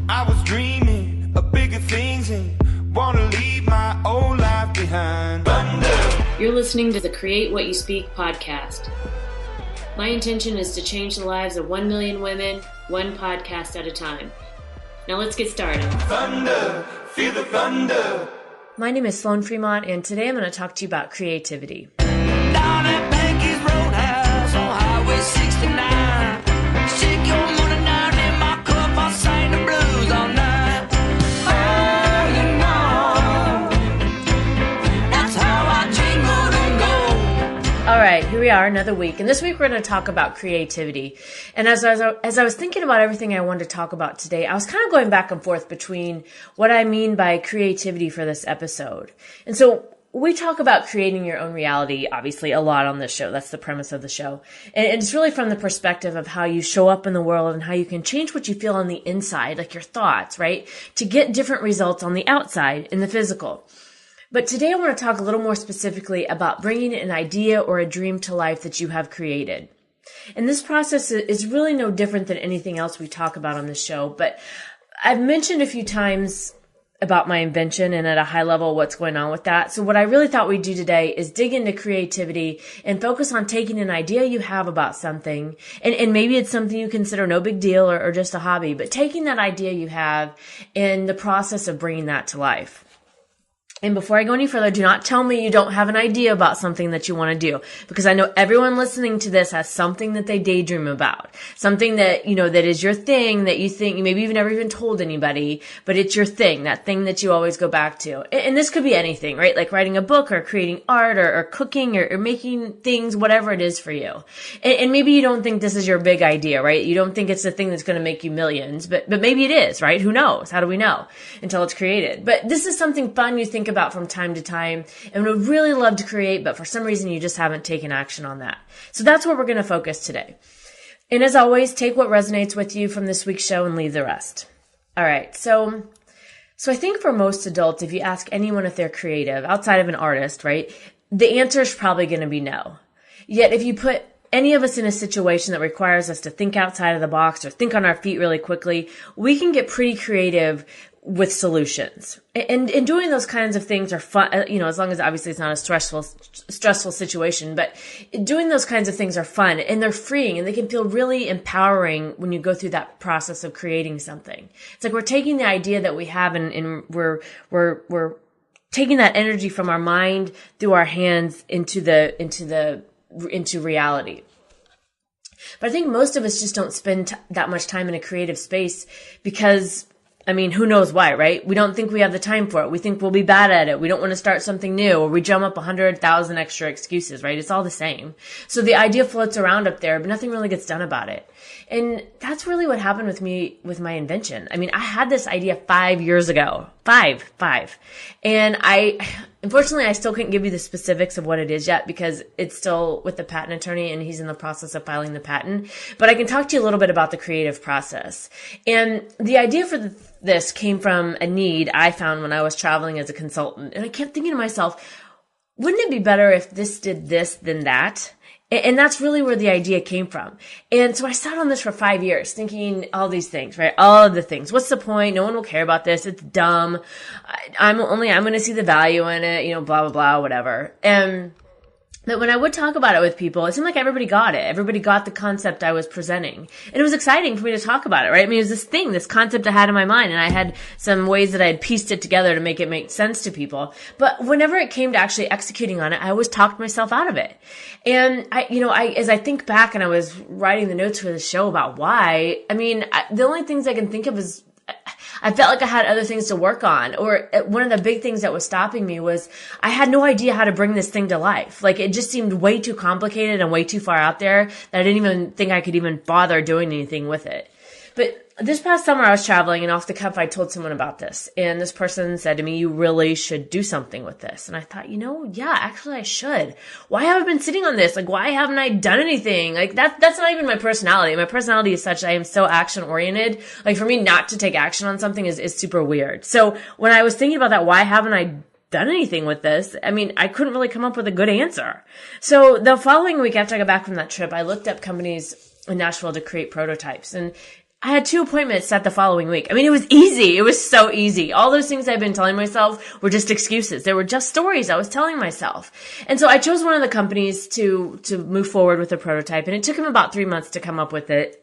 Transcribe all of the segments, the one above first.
I was dreaming of bigger things and wanna leave my old life behind. Thunder. You're listening to the Create What You Speak podcast. My intention is to change the lives of 1 million women, one podcast at a time. Now let's get started. Thunder, feel the thunder. My name is Sloan Fremont, and today I'm going to talk to you about creativity. Down at Banky's Roadhouse on Highway 69. Shake your money down in my cup, I'll sing the blues all night. Oh, you know, that's how I jingle and go. All right, here we are, another week. And this week we're going to talk about creativity. And as I was thinking about everything I wanted to talk about today, I was kind of going back and forth between what I mean by creativity for this episode. And so we talk about creating your own reality, obviously, a lot on this show. That's the premise of the show. And it's really from the perspective of how you show up in the world and how you can change what you feel on the inside, like your thoughts, right? To get different results on the outside in the physical. But today I want to talk a little more specifically about bringing an idea or a dream to life that you have created. And this process is really no different than anything else we talk about on this show. But I've mentioned a few times about my invention and at a high level what's going on with that. So what I really thought we'd do today is dig into creativity and focus on taking an idea you have about something, and maybe it's something you consider no big deal or just a hobby, but taking that idea you have and the process of bringing that to life. And before I go any further, do not tell me you don't have an idea about something that you want to do, because I know everyone listening to this has something that they daydream about, something that, you know, that is your thing that you think, maybe you've never even told anybody, but it's your thing, that thing that you always go back to. And this could be anything, right? Like writing a book or creating art or cooking or making things, whatever it is for you. And maybe you don't think this is your big idea, right? You don't think it's the thing that's going to make you millions, but maybe it is, right? Who knows? How do we know until it's created? But this is something fun you think about from time to time and would really love to create, but for some reason you just haven't taken action on that. So that's where we're going to focus today. And as always, take what resonates with you from this week's show and leave the rest. All right. So I think for most adults, if you ask anyone if they're creative outside of an artist, right, the answer is probably going to be no. Yet if you put any of us in a situation that requires us to think outside of the box or think on our feet really quickly, we can get pretty creative with solutions. And doing those kinds of things are fun, you know, as long as obviously it's not a stressful situation, but doing those kinds of things are fun and they're freeing and they can feel really empowering when you go through that process of creating something. It's like we're taking the idea that we have and we're taking that energy from our mind through our hands into reality. But I think most of us just don't spend that much time in a creative space because, I mean, who knows why, right? We don't think we have the time for it. We think we'll be bad at it. We don't want to start something new, or we drum up 100,000 extra excuses, right? It's all the same. So the idea floats around up there, but nothing really gets done about it. And that's really what happened with me with my invention. I mean, I had this idea 5 years ago. Five. And unfortunately, I still couldn't give you the specifics of what it is yet because it's still with the patent attorney and he's in the process of filing the patent. But I can talk to you a little bit about the creative process. And the idea for this came from a need I found when I was traveling as a consultant. And I kept thinking to myself, wouldn't it be better if this did this than that? And that's really where the idea came from. And so I sat on this for 5 years thinking all these things, right? All of the things. What's the point? No one will care about this. It's dumb. I'm going to see the value in it, you know, blah, blah, blah, whatever. And that when I would talk about it with people, it seemed like everybody got it. Everybody got the concept I was presenting. And it was exciting for me to talk about it, right? I mean, it was this thing, this concept I had in my mind, and I had some ways that I had pieced it together to make it make sense to people. But whenever it came to actually executing on it, I always talked myself out of it. And as I think back and I was writing the notes for the show about why, I mean, the only things I can think of is I felt like I had other things to work on. Or one of the big things that was stopping me was I had no idea how to bring this thing to life. Like it just seemed way too complicated and way too far out there that I didn't even think I could even bother doing anything with it. But this past summer I was traveling and off the cuff I told someone about this. And this person said to me, you really should do something with this. And I thought, yeah, actually I should. Why have I been sitting on this? Like, why haven't I done anything? Like that's not even my personality. My personality is such that I am so action oriented. Like for me not to take action on something is super weird. So when I was thinking about that, why haven't I done anything with this? I mean, I couldn't really come up with a good answer. So the following week after I got back from that trip, I looked up companies in Nashville to create prototypes. And I had 2 appointments set the following week. I mean, it was easy. It was so easy. All those things I've been telling myself were just excuses. They were just stories I was telling myself. And so I chose one of the companies to move forward with the prototype, and it took him about 3 months to come up with it.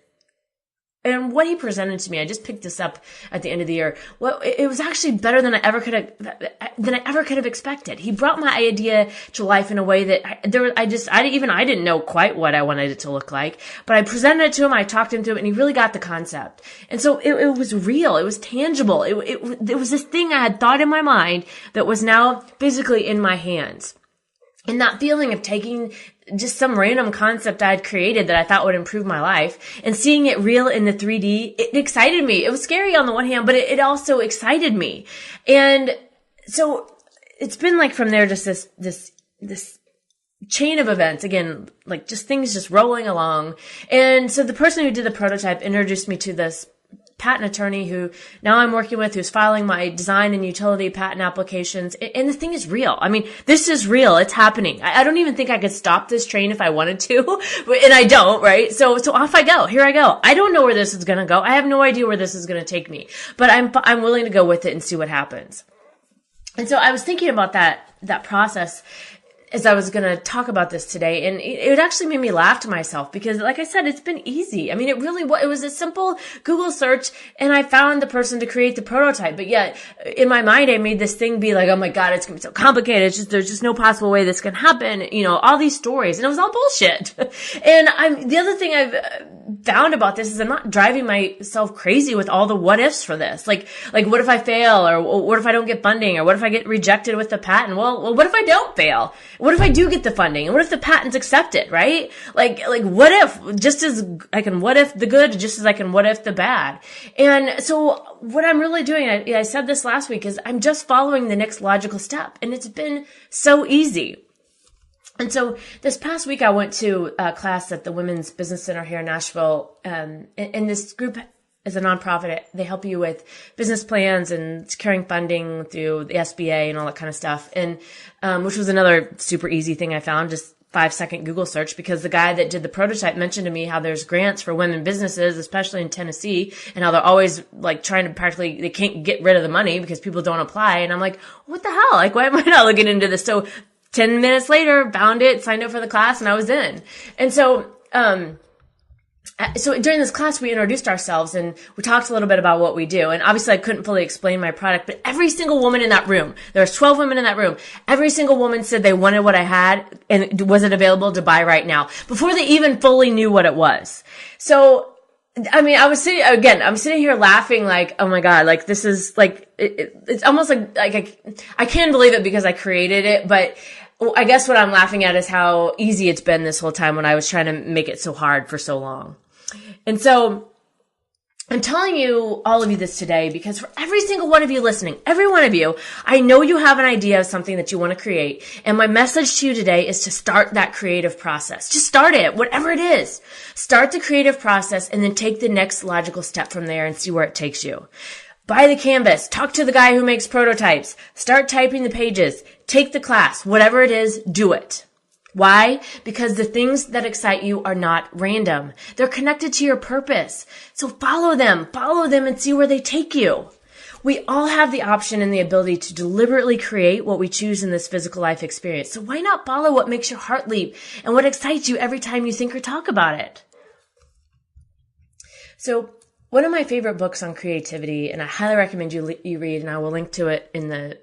And what he presented to me, I just picked this up at the end of the year. Well, it was actually better than I ever could have expected. He brought my idea to life in a way that I didn't know quite what I wanted it to look like, but I presented it to him. I talked him through it, and he really got the concept. And so it was real. It was tangible. It was this thing I had thought in my mind that was now physically in my hands. And that feeling of taking just some random concept I had created that I thought would improve my life and seeing it real in the 3D, it excited me. It was scary on the one hand, but it also excited me. And so it's been like from there, just this chain of events, again, like just things just rolling along. And so the person who did the prototype introduced me to this patent attorney who now I'm working with, who's filing my design and utility patent applications. And the thing is real. I mean, this is real. It's happening. I don't even think I could stop this train if I wanted to, and I don't, right? So off I go. Here I go. I don't know where this is going to go. I have no idea where this is going to take me, but I'm willing to go with it and see what happens. And so I was thinking about that process as I was going to talk about this today, and it actually made me laugh to myself because, like I said, it's been easy. I mean, it was a simple Google search, and I found the person to create the prototype. But yet, in my mind, I made this thing be like, oh my God, it's going to be so complicated. There's just no possible way this can happen. You know, all these stories, and it was all bullshit. And the other thing I've found about this is I'm not driving myself crazy with all the what ifs for this. Like what if I fail, or what if I don't get funding, or what if I get rejected with the patent? Well, what if I don't fail? What if I do get the funding? And what if the patent's accepted, right? Like what if, just as I can what if the good, just as I can what if the bad. And so what I'm really doing, I said this last week, is I'm just following the next logical step. And it's been so easy. And so this past week I went to a class at the Women's Business Center here in Nashville. And this group is a nonprofit. They help you with business plans and securing funding through the SBA and all that kind of stuff. And, which was another super easy thing I found, just 5-second Google search, because the guy that did the prototype mentioned to me how there's grants for women businesses, especially in Tennessee, and how they're always like trying to they can't get rid of the money because people don't apply. And I'm like, what the hell? Like, why am I not looking into this? So 10 minutes later, found it, signed up for the class, and I was in. And so during this class, we introduced ourselves and we talked a little bit about what we do. And obviously I couldn't fully explain my product, but every single woman in that room, there was 12 women in that room, every single woman said they wanted what I had and was it available to buy right now before they even fully knew what it was. So, I mean, I'm sitting here laughing like, oh my God, like this is like, it's almost like I can't believe it because I created it, but I guess what I'm laughing at is how easy it's been this whole time when I was trying to make it so hard for so long. And so I'm telling you, all of you, this today because for every single one of you listening, every one of you, I know you have an idea of something that you want to create. And my message to you today is to start that creative process. Just start it, whatever it is. Start the creative process and then take the next logical step from there and see where it takes you. Buy the canvas, talk to the guy who makes prototypes, start typing the pages, take the class, whatever it is, do it. Why? Because the things that excite you are not random. They're connected to your purpose. So follow them and see where they take you. We all have the option and the ability to deliberately create what we choose in this physical life experience. So why not follow what makes your heart leap and what excites you every time you think or talk about it? So one of my favorite books on creativity, and I highly recommend you read, and I will link to it in the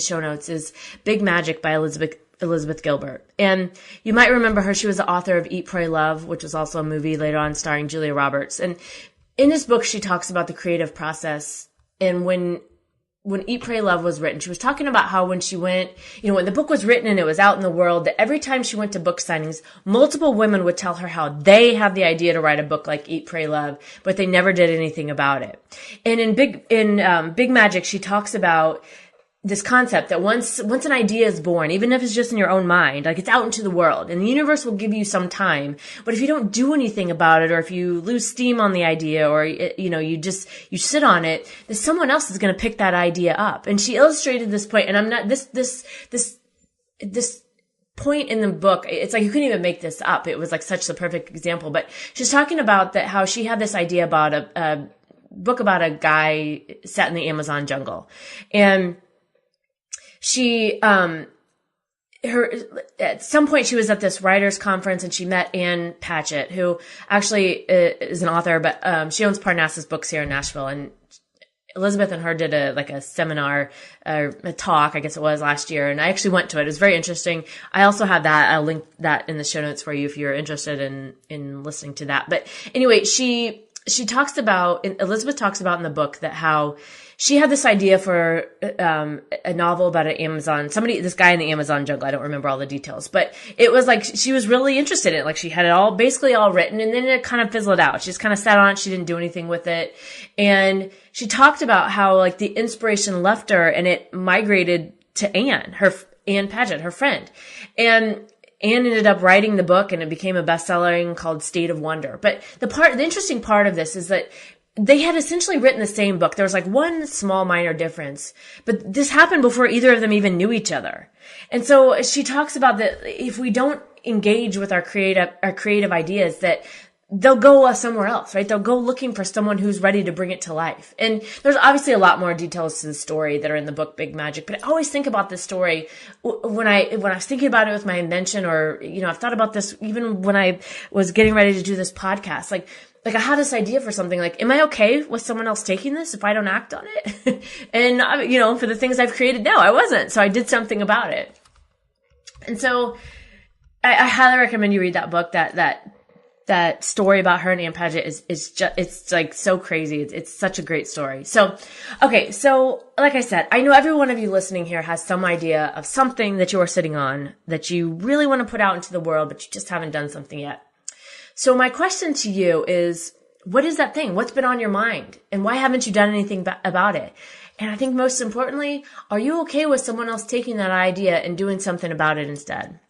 show notes, is Big Magic by Elizabeth Gilbert. And you might remember her. She was the author of Eat, Pray, Love, which was also a movie later on starring Julia Roberts. And in this book, she talks about the creative process. And when Eat, Pray, Love was written, she was talking about how when she went, when the book was written and it was out in the world, that every time she went to book signings, multiple women would tell her how they had the idea to write a book like Eat, Pray, Love, but they never did anything about it. And in Big Magic, she talks about this concept that once an idea is born, even if it's just in your own mind, like it's out into the world, and the universe will give you some time. But if you don't do anything about it, or if you lose steam on the idea, or you sit on it, then someone else is going to pick that idea up. And she illustrated this point, and I'm not this point in the book, it's like you couldn't even make this up. It was like such the perfect example. But she's talking about that how she had this idea about a book about a guy set in the Amazon jungle, and she at some point she was at this writers conference and she met Ann Patchett, who actually is an author, but she owns Parnassus Books here in Nashville. And Elizabeth and her did a seminar, a talk, I guess it was last year. And I actually went to it. It was very interesting. I also have that. I'll link that in the show notes for you if you're interested in listening to that. But anyway, Elizabeth talks about in the book that how she had this idea for a novel about this guy in the Amazon jungle. I don't remember all the details, but it was like she was really interested in it. Like she had it basically all written, and then it kind of fizzled out. She just kind of sat on it. She didn't do anything with it. And she talked about how like the inspiration left her and it migrated to Ann Patchett, her friend. And Anne ended up writing the book and it became a bestseller called State of Wonder. But the interesting part of this is that they had essentially written the same book. There was like one small minor difference, but this happened before either of them even knew each other. And so she talks about that if we don't engage with our creative ideas, that they'll go somewhere else, right? They'll go looking for someone who's ready to bring it to life. And there's obviously a lot more details to the story that are in the book, Big Magic. But I always think about this story when I was thinking about it with my invention, or, I've thought about this even when I was getting ready to do this podcast. Like I had this idea for something, like, am I okay with someone else taking this if I don't act on it? And, for the things I've created now, I wasn't. So I did something about it. And so I highly recommend you read that book. That story about her and Ann Patchett is just, it's like so crazy. It's such a great story. So, okay. So like I said, I know every one of you listening here has some idea of something that you are sitting on that you really want to put out into the world, but you just haven't done something yet. So my question to you is, what is that thing? What's been on your mind? And why haven't you done anything about it? And I think most importantly, are you okay with someone else taking that idea and doing something about it instead?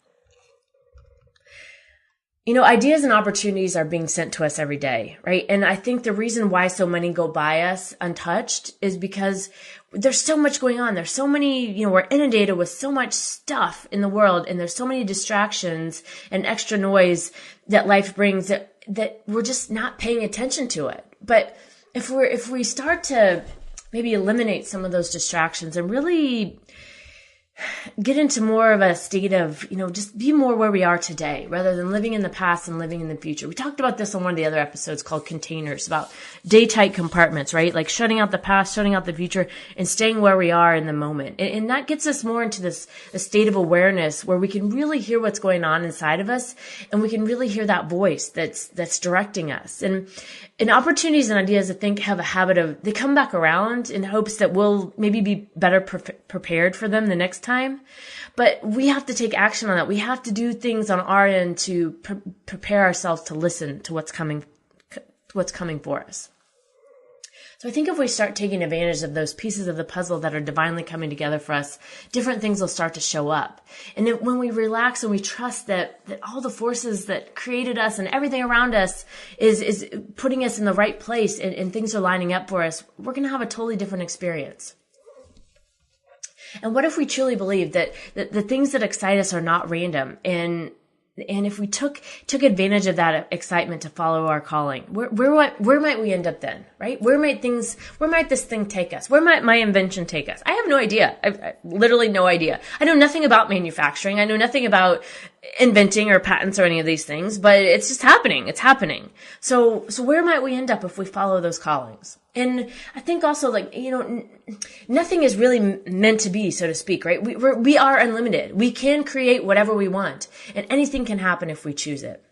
Ideas and opportunities are being sent to us every day, right? And I think the reason why so many go by us untouched is because there's so much going on. There's so many, we're inundated with so much stuff in the world, and there's so many distractions and extra noise that life brings that we're just not paying attention to it. But if we start to maybe eliminate some of those distractions and really get into more of a state of, just be more where we are today rather than living in the past and living in the future. We talked about this on one of the other episodes called Containers, about day-tight compartments, right? Like shutting out the past, shutting out the future, and staying where we are in the moment. And that gets us more into a state of awareness where we can really hear what's going on inside of us, and we can really hear that voice that's directing us. And opportunities and ideas, I think, have a habit of, they come back around in hopes that we'll maybe be better prepared for them the next time. But we have to take action on that. We have to do things on our end to prepare ourselves to listen to what's coming for us. So I think if we start taking advantage of those pieces of the puzzle that are divinely coming together for us, different things will start to show up. And then when we relax and we trust that all the forces that created us and everything around us is putting us in the right place, and things are lining up for us, we're going to have a totally different experience. And what if we truly believe that the things that excite us are not random, and if we took advantage of that excitement to follow our calling, where might we end up then, right? Where might this thing take us? Where might my invention take us? I have no idea. I literally no idea. I know nothing about manufacturing. I know nothing about inventing or patents or any of these things, but it's just happening. It's happening. So where might we end up if we follow those callings? And I think also, nothing is really meant to be, so to speak, right? We are unlimited. We can create whatever we want, and anything can happen if we choose it.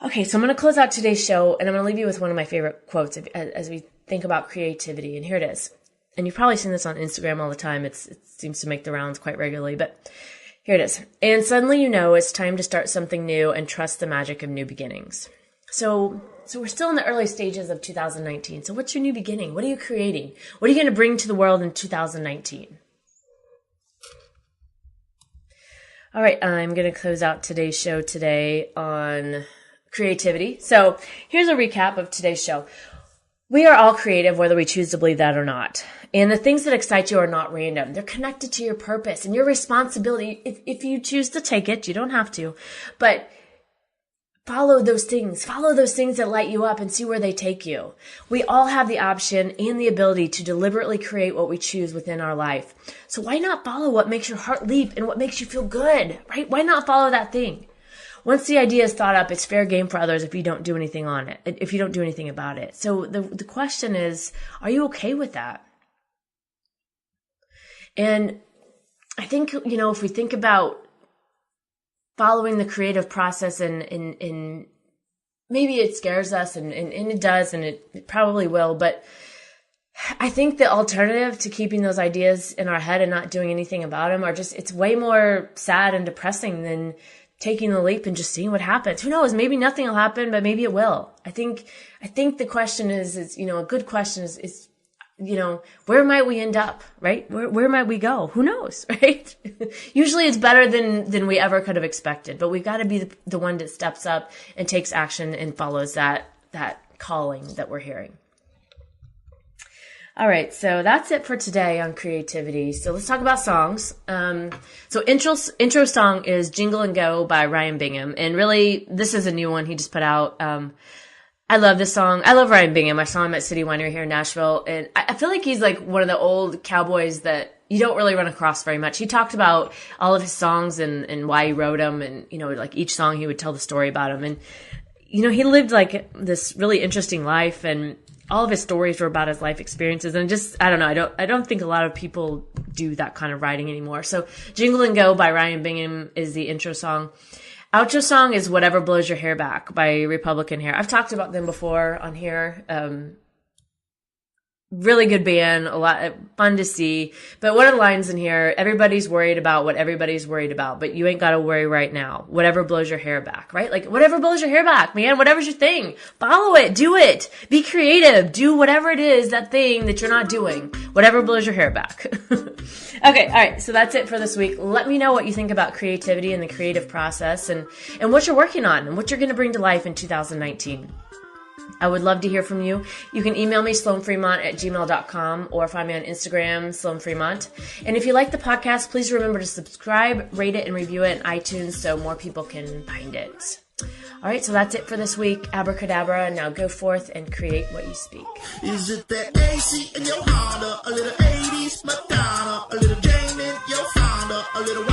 Okay, so I'm going to close out today's show, and I'm going to leave you with one of my favorite quotes as we think about creativity. And here it is. And you've probably seen this on Instagram all the time. It seems to make the rounds quite regularly, but here it is. And suddenly it's time to start something new and trust the magic of new beginnings. So we're still in the early stages of 2019. So what's your new beginning? What are you creating? What are you going to bring to the world in 2019? All right, I'm going to close out today's show today on creativity. So here's a recap of today's show. We are all creative, whether we choose to believe that or not. And the things that excite you are not random. They're connected to your purpose and your responsibility. If you choose to take it, you don't have to, but follow those things that light you up and see where they take you. We all have the option and the ability to deliberately create what we choose within our life. So why not follow what makes your heart leap and what makes you feel good, right? Why not follow that thing? Once the idea is thought up, it's fair game for others if you don't do anything on it, if you don't do anything about it. So the question is, are you okay with that? And I think, if we think about following the creative process and maybe it scares us and it does, and it probably will, but I think the alternative to keeping those ideas in our head and not doing anything about them it's way more sad and depressing than taking the leap and just seeing what happens. Who knows? Maybe nothing will happen, but maybe it will. I think the question is a good question is, where might we end up, right? Where might we go? Who knows, right? Usually it's better than we ever could have expected, but we've got to be the one that steps up and takes action and follows that calling that we're hearing. All right, so that's it for today on creativity. So let's talk about songs. So intro song is Jingle and Go by Ryan Bingham. And really, this is a new one he just put out. I love this song. I love Ryan Bingham. I saw him at City Winery here in Nashville. And I feel like he's like one of the old cowboys that you don't really run across very much. He talked about all of his songs and why he wrote them. And, like each song he would tell the story about them. And, he lived like this really interesting life, and all of his stories were about his life experiences. And just, I don't know. I don't think a lot of people do that kind of writing anymore. So Jingle and Go by Ryan Bingham is the intro song. Outro song is Whatever Blows Your Hair Back by Republican Hair. I've talked about them before on here. Really good band, a lot fun to see. But one of the lines in here, everybody's worried about what everybody's worried about, but you ain't got to worry right now. Whatever blows your hair back, right? Like whatever blows your hair back, man, whatever's your thing. Follow it, do it. Be creative. Do whatever it is, that thing that you're not doing. Whatever blows your hair back. Okay, all right. So that's it for this week. Let me know what you think about creativity and the creative process and what you're working on and what you're going to bring to life in 2019. I would love to hear from you. You can email me, sloanfremont@gmail.com, or find me on Instagram, Sloan Fremont. And if you like the podcast, please remember to subscribe, rate it, and review it in iTunes so more people can find it. All right, so that's it for this week. Abracadabra. Now go forth and create what you speak. Is it that AC in your Honda? A little 80s Madonna, a little Jane in your Honda, a little